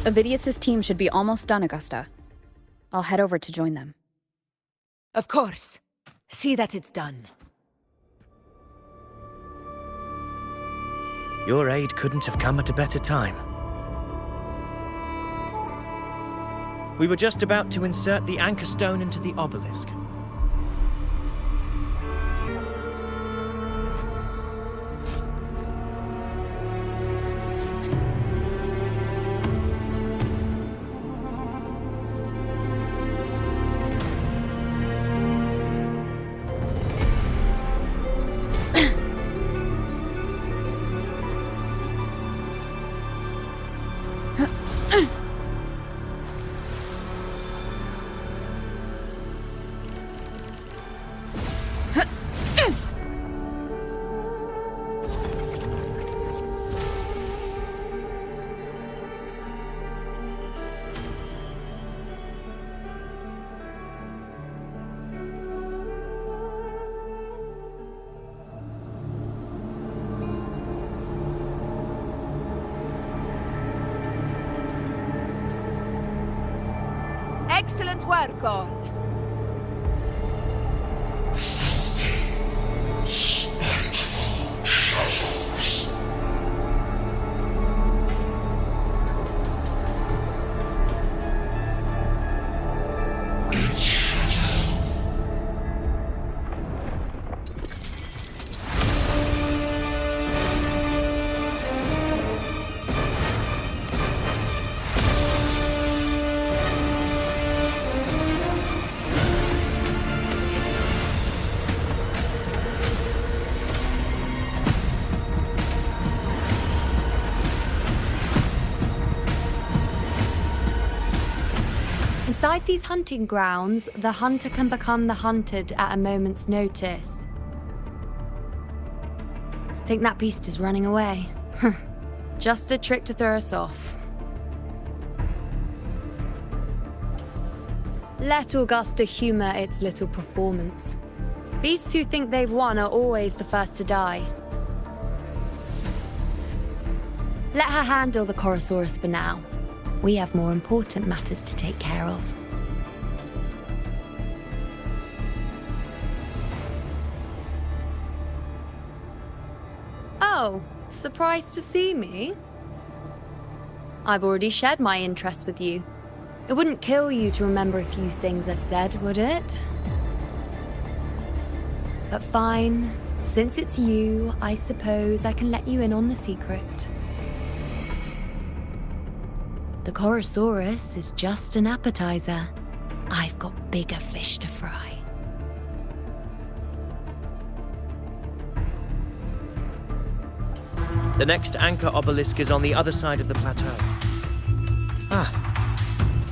Avidius's team should be almost done, Augusta. I'll head over to join them. Of course. See that it's done. Your aid couldn't have come at a better time. We were just about to insert the anchor stone into the obelisk. Excellent work, all. Spiteful shadows. Its shadow. Inside these hunting grounds, the hunter can become the hunted at a moment's notice. Think that beast is running away? Just a trick to throw us off. Let Augusta humor its little performance. Beasts who think they've won are always the first to die. Let her handle the Chorosaurus for now. We have more important matters to take care of. Oh, surprised to see me? I've already shared my interest with you. It wouldn't kill you to remember a few things I've said, would it? But fine. Since it's you, I suppose I can let you in on the secret. The Chorosaurus is just an appetizer. I've got bigger fish to fry. The next anchor obelisk is on the other side of the plateau.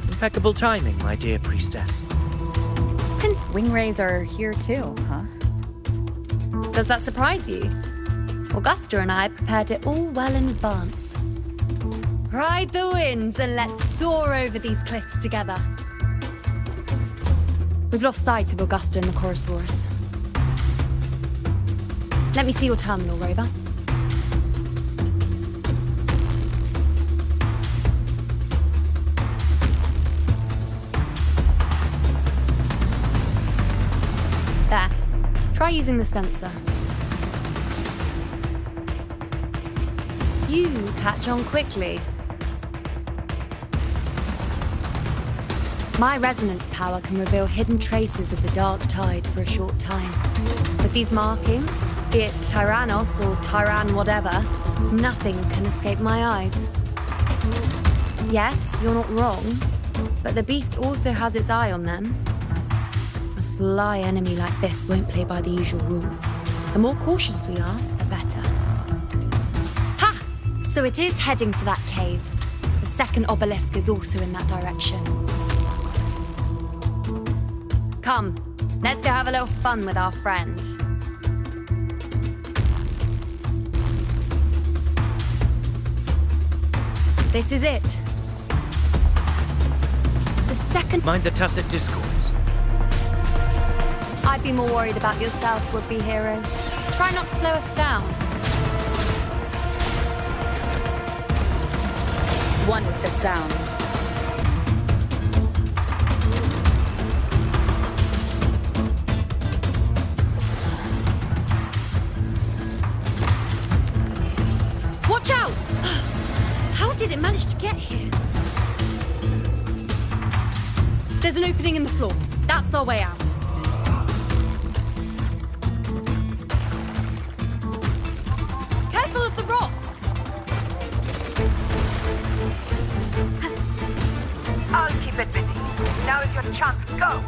Impeccable timing, my dear priestess. Wingrays are here too, huh? Does that surprise you? Augusta and I prepared it all well in advance. Ride the winds and let's soar over these cliffs together. We've lost sight of Augusta and the Chorosaurus. Let me see your terminal, Rover. There. Try using the sensor. You catch on quickly. My resonance power can reveal hidden traces of the dark tide for a short time. With these markings, be it Tyrannos or Tyran whatever, nothing can escape my eyes. Yes, you're not wrong, but the beast also has its eye on them. A sly enemy like this won't play by the usual rules. The more cautious we are, the better. Ha! So it is heading for that cave. The second obelisk is also in that direction. Come, let's go have a little fun with our friend. This is it. The second... Mind the tacit discords. I'd be more worried about yourself, would-be hero. Try not to slow us down. one with the sounds. Watch out! How did it manage to get here? There's an opening in the floor. That's our way out. Careful of the rocks! I'll keep it busy. Now is your chance. Go!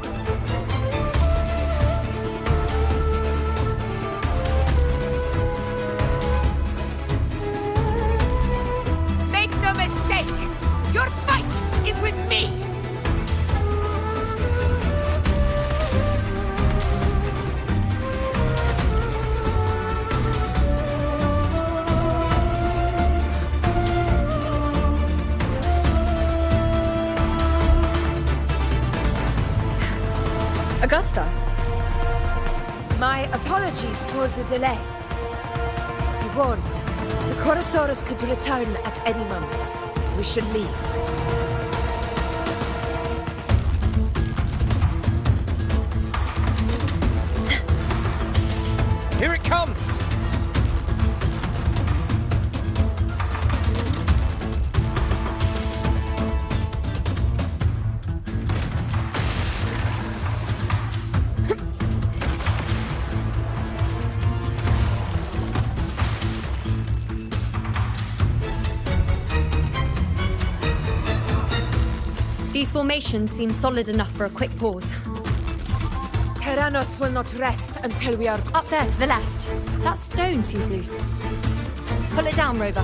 Make no mistake! Your fight is with me! Augusta. My apologies for the delay. I warned. The Chorosaurus could return at any moment. We should leave. Here it comes! These formations seem solid enough for a quick pause. Tyrannos will not rest until we are... Up there to the left. That stone seems loose. Pull it down, Rover.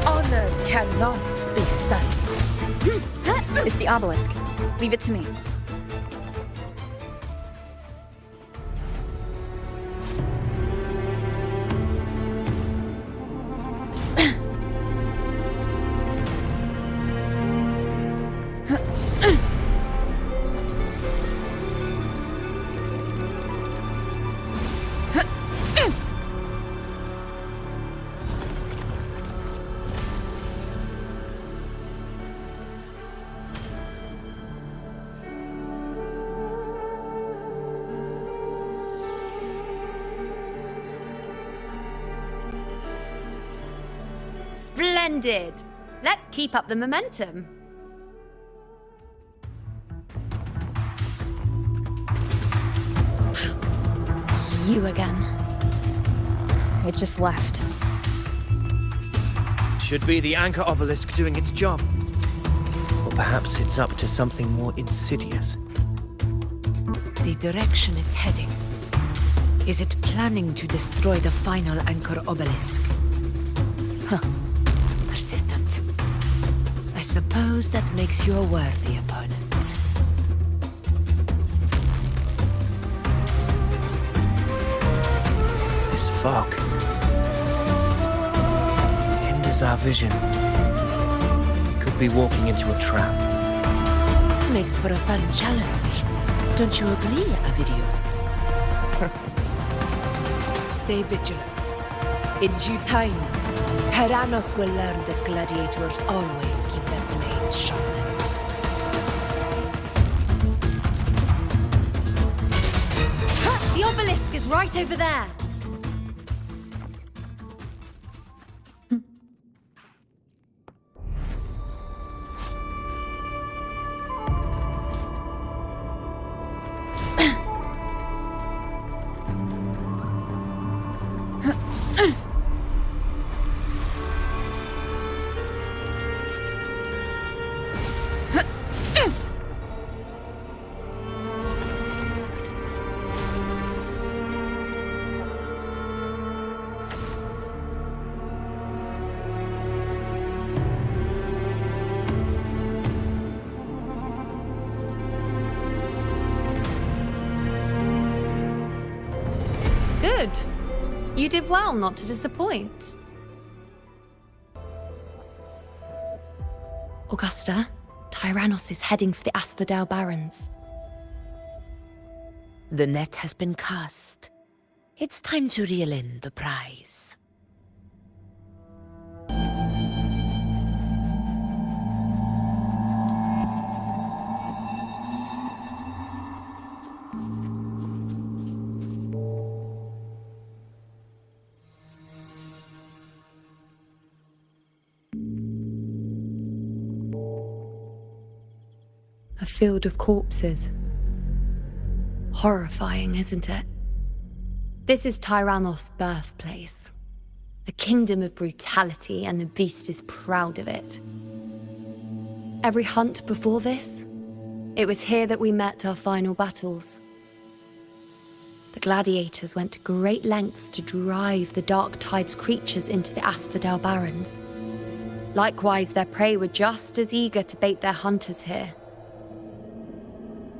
Honor cannot be sullied. It's the obelisk. Leave it to me. Splendid! Let's keep up the momentum. You again. It just left. Should be the anchor obelisk doing its job. Or perhaps it's up to something more insidious. The direction it's heading. Is it planning to destroy the final anchor obelisk? Huh. Persistent. I suppose that makes you a worthy opponent. This fog hinders our vision. We could be walking into a trap. Makes for a fun challenge. Don't you agree, Avidius? Stay vigilant. In due time, Tyrannos will learn that gladiators always keep their blades sharpened. The obelisk is right over there. Good. You did well not to disappoint. Augusta, Tyrannos is heading for the Asphodel Barrens. The net has been cast. It's time to reel in the prize. A field of corpses. Horrifying, isn't it? This is Tyrannos' birthplace. A kingdom of brutality, and the beast is proud of it. Every hunt before this, it was here that we met our final battles. The gladiators went to great lengths to drive the Dark Tide's creatures into the Asphodel Barrens. Likewise, their prey were just as eager to bait their hunters here.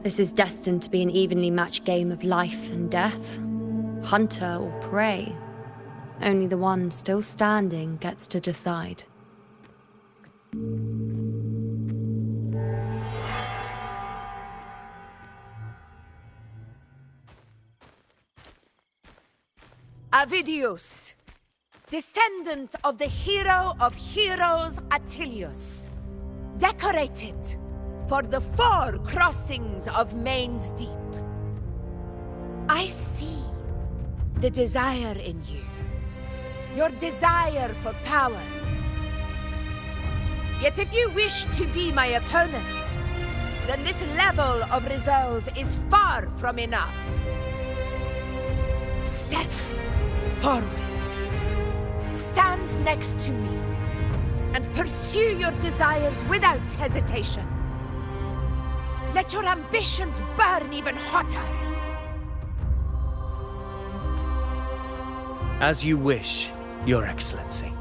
This is destined to be an evenly matched game of life and death. Hunter or prey. Only the one still standing gets to decide. Avidius, descendant of the hero of heroes Attilius, decorated for the 4 crossings of Main's Deep. I see the desire in you, your desire for power. Yet if you wish to be my opponent, then this level of resolve is far from enough. Step forward. Stand next to me and pursue your desires without hesitation. Let your ambitions burn even hotter. As you wish, Your Excellency.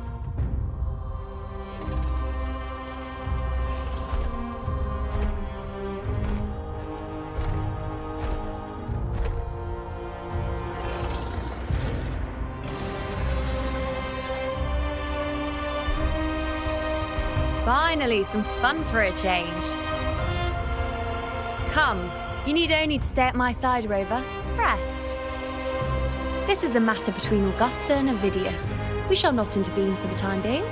Finally, some fun for a change. Come, you need only to stay at my side, Rover. Rest. This is a matter between Augusta and Avidius. We shall not intervene for the time being.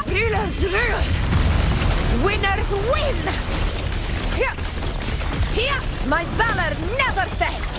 Rulers rule! Winners win! Here! Here! My valor never fails!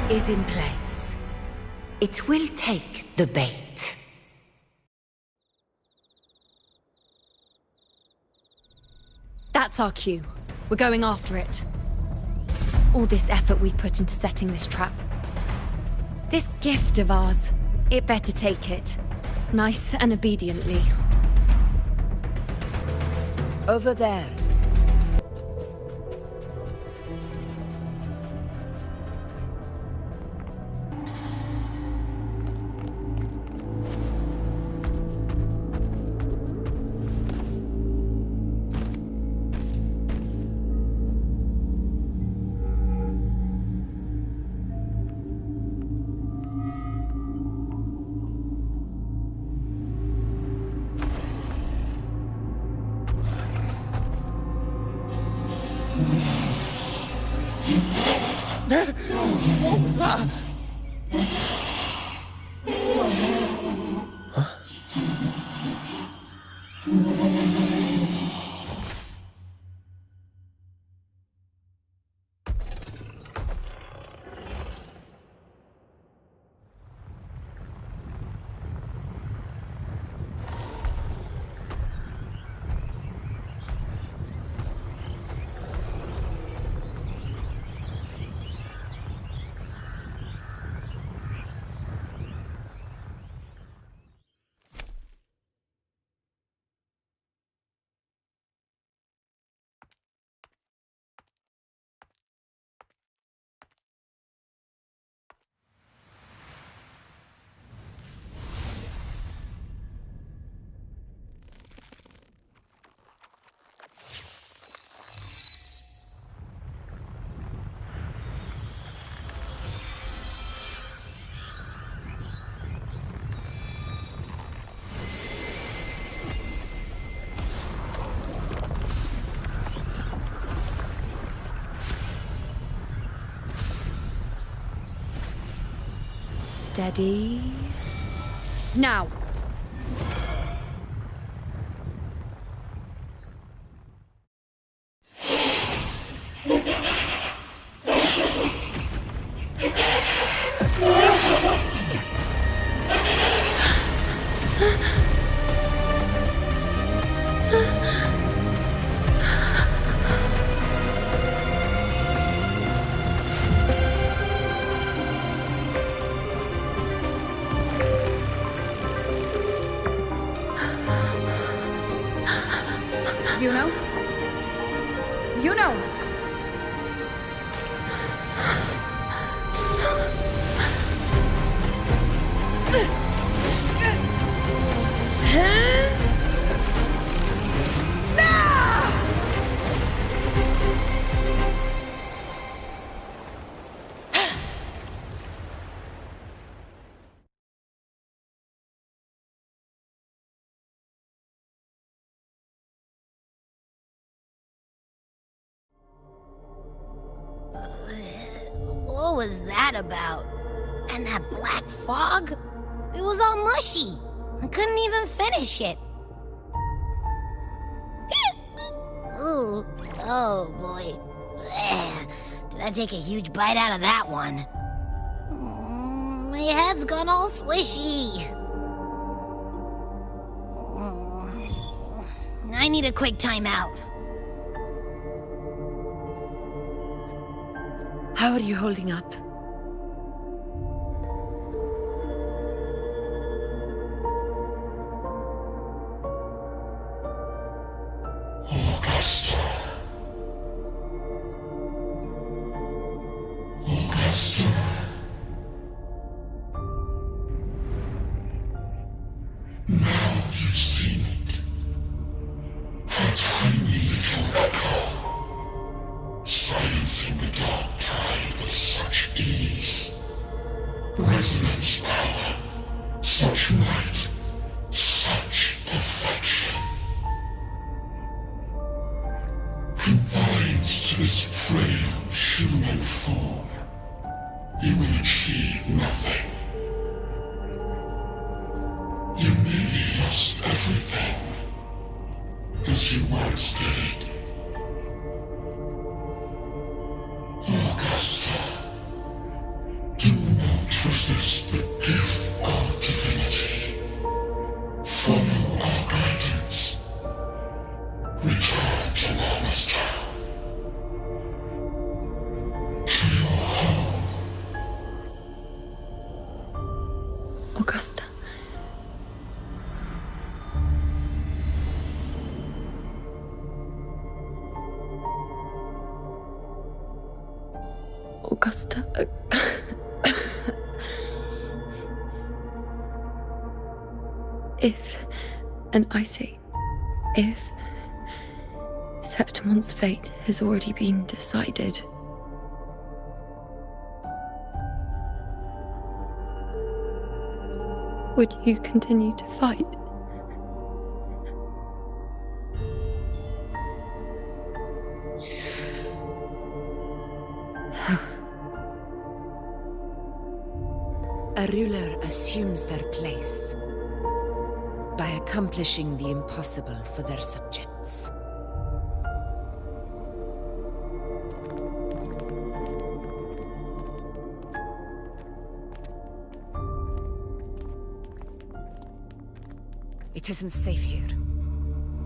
Is in place. It will take the bait. That's our cue. We're going after it. All this effort we've put into setting this trap. This gift of ours, it better take it. Nice and obediently. Over there. What was that? Steady. Now! What was that about? And that black fog? It was all mushy. I couldn't even finish it. Ooh, oh boy. Did I take a huge bite out of that one? My head's gone all swishy. I need a quick timeout. How are you holding up? Augusta. Augusta. Now you've seen it. A tiny little echo, silencing the dark tide with such ease. Resonance power, such might, such perfection. Confined to this frail human form, you will achieve nothing. You nearly lost everything, as you once did. Augusta, do not resist the gift of divinity. Follow our guidance. Return to Augusta. To your home. Augusta. Augusta. If, and I say, if Septimon's fate has already been decided, would you continue to fight? A ruler assumes their place by accomplishing the impossible for their subjects. It isn't safe here.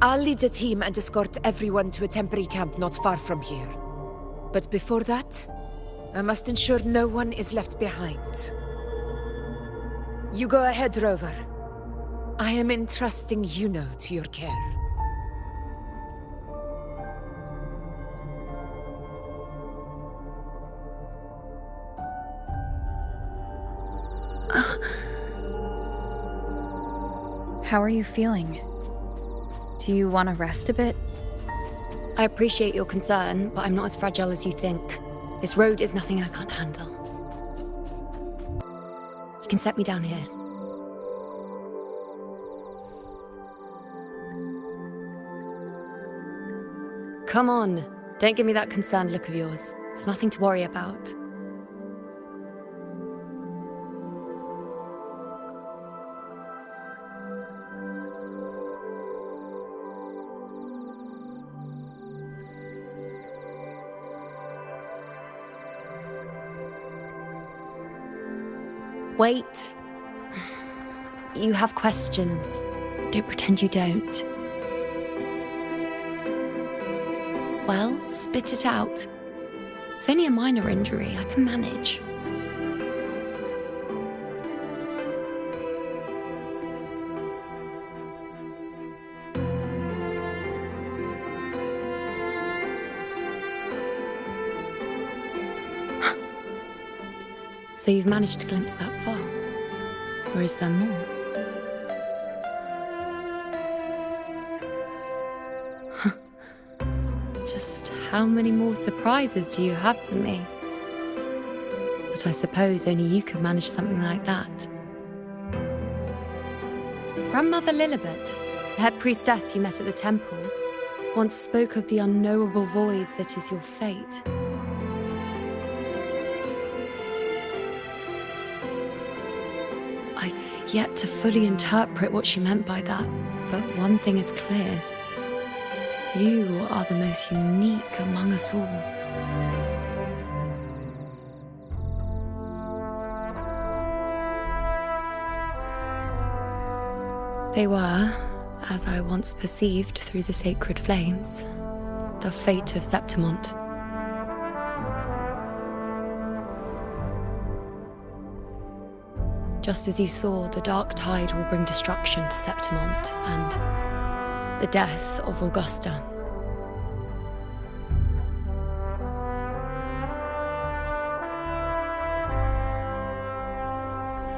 I'll lead a team and escort everyone to a temporary camp not far from here. But before that, I must ensure no one is left behind. You go ahead, Rover. I am entrusting Yuno to your care. How are you feeling? Do you want to rest a bit? I appreciate your concern, but I'm not as fragile as you think. This road is nothing I can't handle. You can set me down here. Come on, don't give me that concerned look of yours. It's nothing to worry about. Wait. You have questions. Don't pretend you don't. Well, spit it out. It's only a minor injury. I can manage. So you've managed to glimpse that far? Or is there more? Just how many more surprises do you have for me? But I suppose only you could manage something like that. Grandmother Lilibet, the head priestess you met at the temple, once spoke of the unknowable void that is your fate. I've yet to fully interpret what she meant by that, but one thing is clear. You are the most unique among us all. They were, as I once perceived through the sacred flames, the fate of Septimont. Just as you saw, the dark tide will bring destruction to Septimont and the death of Augusta.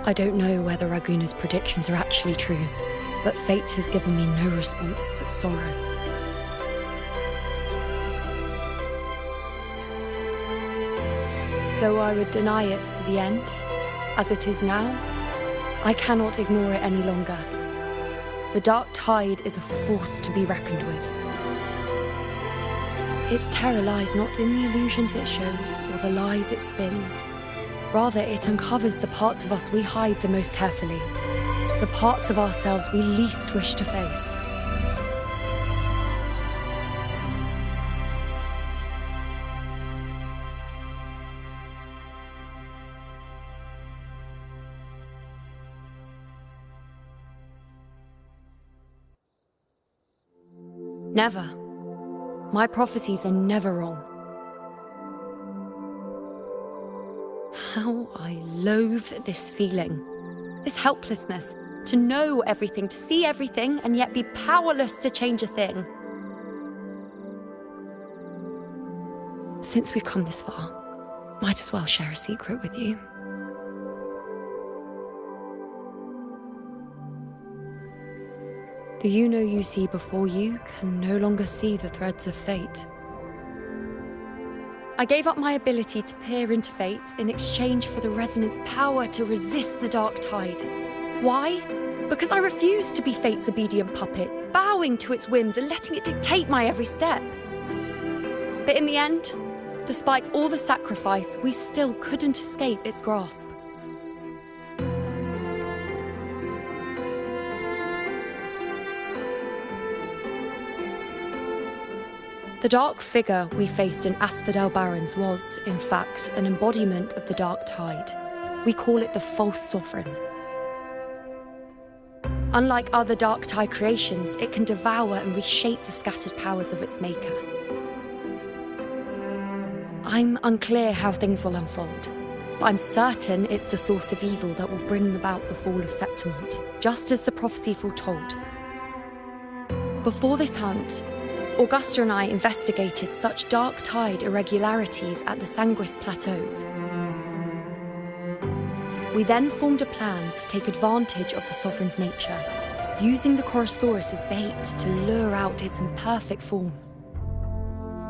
I don't know whether Raguna's predictions are actually true, but fate has given me no response but sorrow. Though I would deny it to the end, as it is now, I cannot ignore it any longer. The dark tide is a force to be reckoned with. Its terror lies not in the illusions it shows or the lies it spins. Rather, it uncovers the parts of us we hide the most carefully, the parts of ourselves we least wish to face. Never. My prophecies are never wrong. How I loathe this feeling, this helplessness, to know everything, to see everything, and yet be powerless to change a thing. Since we've come this far, might as well share a secret with you. The you see before you can no longer see the threads of fate. I gave up my ability to peer into fate in exchange for the resonance power to resist the dark tide. Why? Because I refused to be fate's obedient puppet, bowing to its whims and letting it dictate my every step. But in the end, despite all the sacrifice, we still couldn't escape its grasp. The dark figure we faced in Asphodel Barrens was, in fact, an embodiment of the dark tide. We call it the false sovereign. Unlike other dark tide creations, it can devour and reshape the scattered powers of its maker. I'm unclear how things will unfold, but I'm certain it's the source of evil that will bring about the fall of Septimont, just as the prophecy foretold. Before this hunt, Augusta and I investigated such dark tide irregularities at the Sanguis Plateaus. We then formed a plan to take advantage of the Sovereign's nature, using the Chorosaurus as bait to lure out its imperfect form.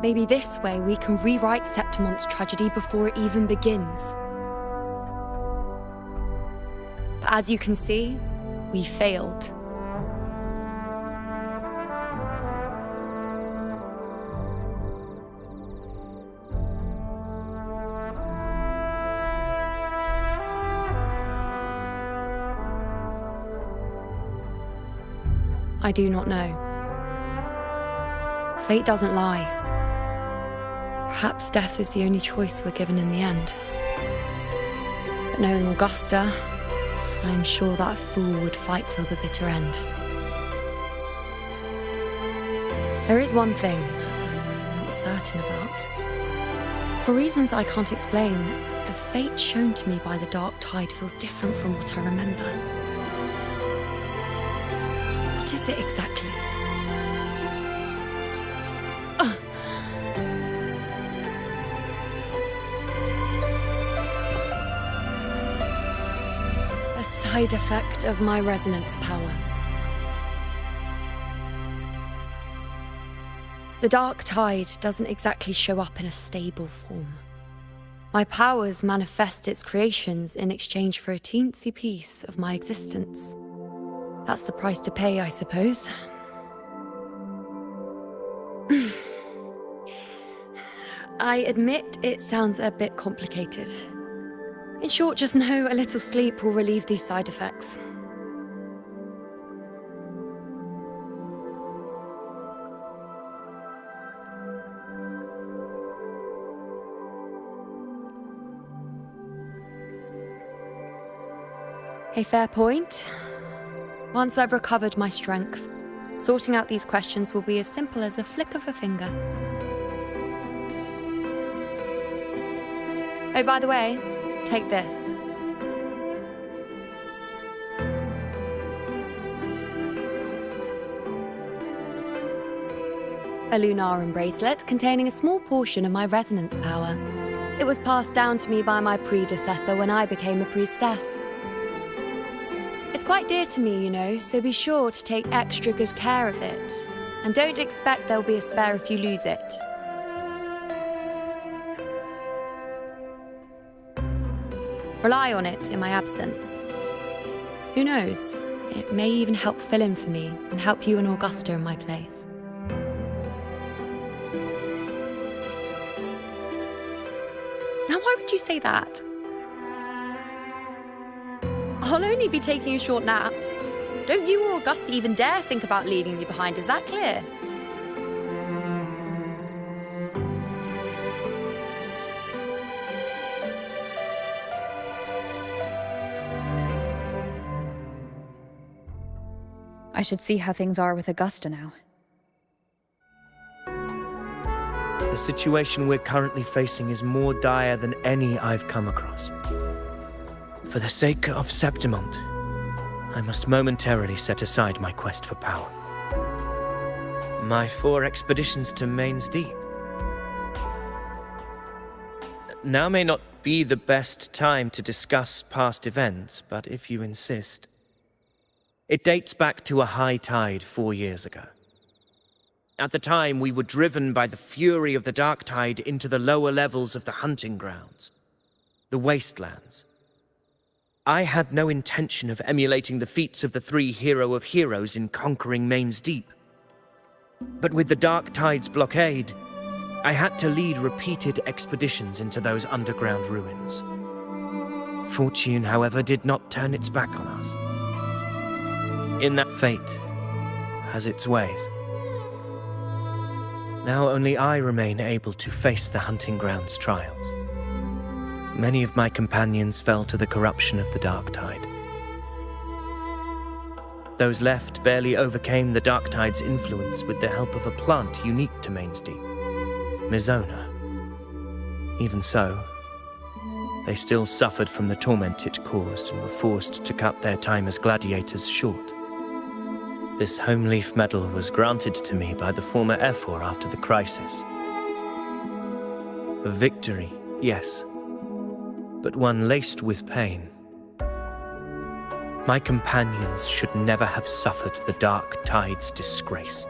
Maybe this way we can rewrite Septimont's tragedy before it even begins. But as you can see, we failed. I do not know. Fate doesn't lie. Perhaps death is the only choice we're given in the end. But knowing Augusta, I am sure that fool would fight till the bitter end. There is one thing I'm not certain about. For reasons I can't explain, the fate shown to me by the Dark Tide feels different from what I remember. What is it exactly? A side effect of my resonance power. The Dark Tide doesn't exactly show up in a stable form. My powers manifest its creations in exchange for a teensy piece of my existence. That's the price to pay, I suppose. I admit it sounds a bit complicated. In short, just know a little sleep will relieve these side effects. A fair point. Once I've recovered my strength, sorting out these questions will be as simple as a flick of a finger. Oh, by the way, take this. A Lunarum bracelet containing a small portion of my resonance power. It was passed down to me by my predecessor when I became a priestess. It's quite dear to me, you know, so be sure to take extra good care of it. And don't expect there'll be a spare if you lose it. Rely on it in my absence. Who knows? It may even help fill in for me and help you and Augusta in my place. Now, why would you say that? I'll only be taking a short nap. Don't you or Augusta even dare think about leaving me behind, is that clear? I should see how things are with Augusta now. The situation we're currently facing is more dire than any I've come across. For the sake of Septimont, I must momentarily set aside my quest for power. My 4 expeditions to Main's Deep. Now may not be the best time to discuss past events, but if you insist. It dates back to a high tide 4 years ago. At the time, we were driven by the fury of the Dark Tide into the lower levels of the hunting grounds, the wastelands. I had no intention of emulating the feats of the 3 Hero of Heroes in conquering Main's Deep. But with the Dark Tide's blockade, I had to lead repeated expeditions into those underground ruins. Fortune, however, did not turn its back on us. In that fate has its ways. Now only I remain able to face the hunting grounds trials. Many of my companions fell to the corruption of the Dark Tide. Those left barely overcame the Dark Tide's influence with the help of a plant unique to Main's Deep, Mizona. Even so, they still suffered from the torment it caused and were forced to cut their time as gladiators short. This home leaf medal was granted to me by the former Ephor after the crisis. A victory, yes, but one laced with pain. My companions should never have suffered the Dark Tide's disgrace.